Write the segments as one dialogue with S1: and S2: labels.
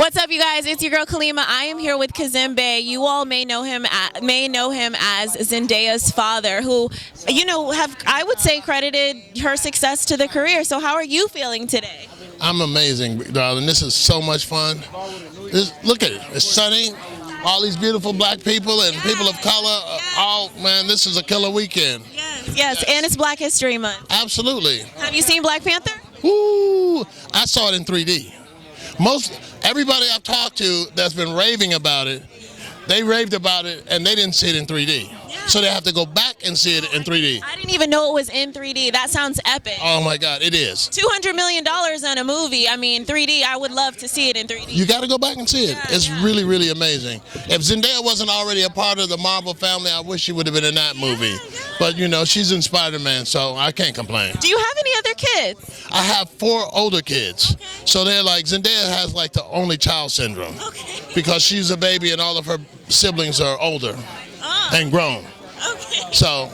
S1: What's up, you guys? It's your girl Kalima. I am here with Kazembe. You all may know him as Zendaya's father, who, have I would say credited her success to the career. So how are you feeling today?
S2: I'm amazing, darling. This is so much fun. Look at it. It's sunny. All these beautiful black people and people of color. Man, this is a killer weekend.
S1: Yes, and it's Black History Month.
S2: Absolutely.
S1: Have you seen Black Panther?
S2: Ooh, I saw it in 3D. Everybody I've talked to that's been raving about it, they raved about it and they didn't see it in 3D. So they have to go back and see it in 3D.
S1: I didn't even know it was in 3D. That sounds epic.
S2: Oh my God, it is.
S1: $200 million on a movie. I mean, 3D, I would love to see it in 3D.
S2: You got to go back and see it. It's really, really amazing. If Zendaya wasn't already a part of the Marvel family, I wish she would have been in that movie. But, she's in Spider-Man, so I can't complain.
S1: Do you have any other kids?
S2: I have 4 older kids. So they're like, Zendaya has like the only child syndrome. Because she's a baby and all of her siblings are older and grown. So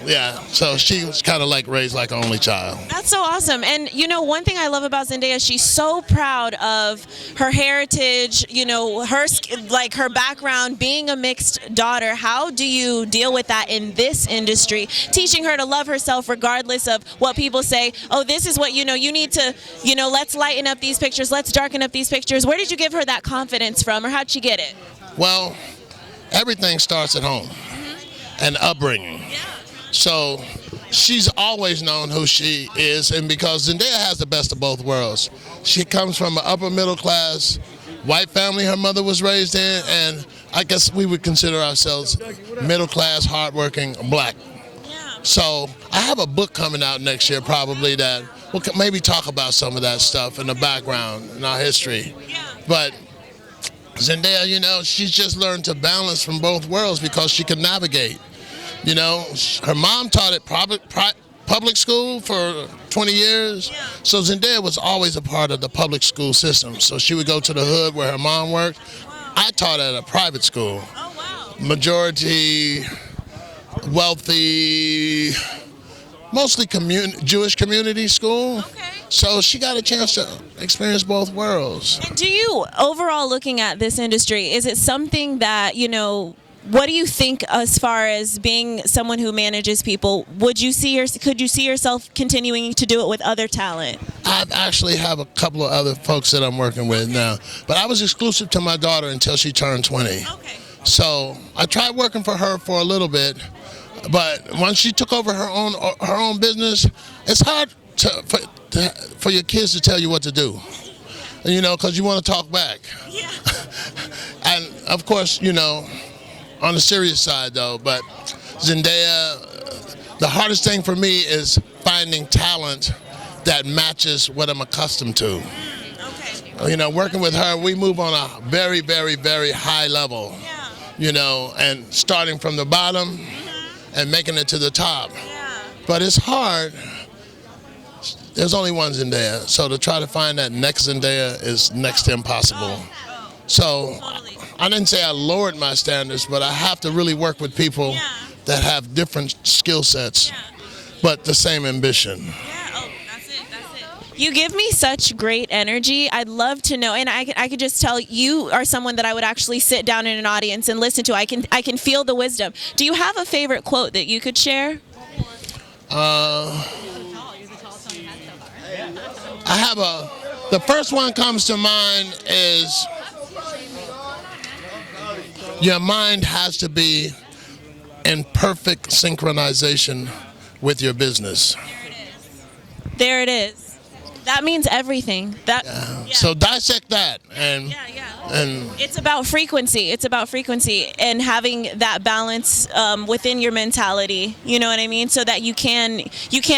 S2: she was kind of like raised like an only child.
S1: That's so awesome. And one thing I love about Zendaya, she's so proud of her heritage, her background, being a mixed daughter. How do you deal with that in this industry? Teaching her to love herself regardless of what people say. Oh, this is what you need to, let's lighten up these pictures, let's darken up these pictures. Where did you give her that confidence from, or how'd she get it?
S2: Well, everything starts at home. And upbringing. So she's always known who she is, and because Zendaya has the best of both worlds. She comes from an upper middle class white family her mother was raised in, and I guess we would consider ourselves middle class, hardworking black. So I have a book coming out next year probably that we'll maybe talk about some of that stuff in the background in our history. But Zendaya, she's just learned to balance from both worlds because she can navigate. Her mom taught at public school for 20 years. So Zendaya was always a part of the public school system. So she would go to the hood where her mom worked. I taught at a private school. Majority wealthy, mostly Jewish community school. So she got a chance to experience both worlds.
S1: And do you, overall looking at this industry, is it something that, what do you think as far as being someone who manages people? Could you see yourself continuing to do it with other talent?
S2: I actually have a couple of other folks that I'm working with now. But I was exclusive to my daughter until she turned 20. So I tried working for her for a little bit. But once she took over her own business, it's hard for your kids to tell you what to do, because you want to talk back. And of course, on the serious side though, but Zendaya, the hardest thing for me is finding talent that matches what I'm accustomed to. Working with her, we move on a very, very, very high level, and starting from the bottom and making it to the top. But it's hard. There's only one Zendaya, so to try to find that next Zendaya is next to impossible. So I didn't say I lowered my standards, but I have to really work with people that have different skill sets, but the same ambition.
S1: You give me such great energy. I'd love to know, and I could just tell you are someone that I would actually sit down in an audience and listen to. I can feel the wisdom. Do you have a favorite quote that you could share?
S2: The first one comes to mind is, your mind has to be in perfect synchronization with your business.
S1: There it is. That means everything.
S2: So dissect that, and
S1: it's about frequency. It's about frequency and having that balance within your mentality. You know what I mean? So that you can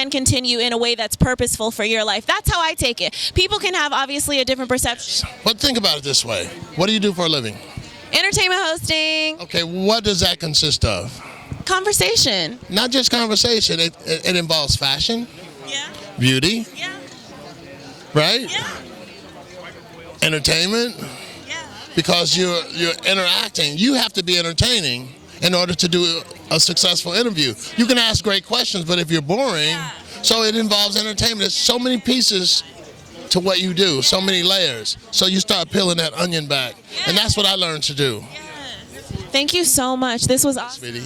S1: continue in a way that's purposeful for your life. That's how I take it. People can have obviously a different perception.
S2: But think about it this way: what do you do for a living?
S1: Entertainment hosting.
S2: Okay, what does that consist of?
S1: Conversation. Not
S2: just conversation. It involves fashion, beauty. Right? Entertainment. Because you're interacting. You have to be entertaining in order to do a successful interview. You can ask great questions, but if you're boring, so it involves entertainment. There's so many pieces to what you do, so many layers. So you start peeling that onion back. And that's what I learned to do.
S1: Thank you so much. This was awesome.
S2: Sweetie.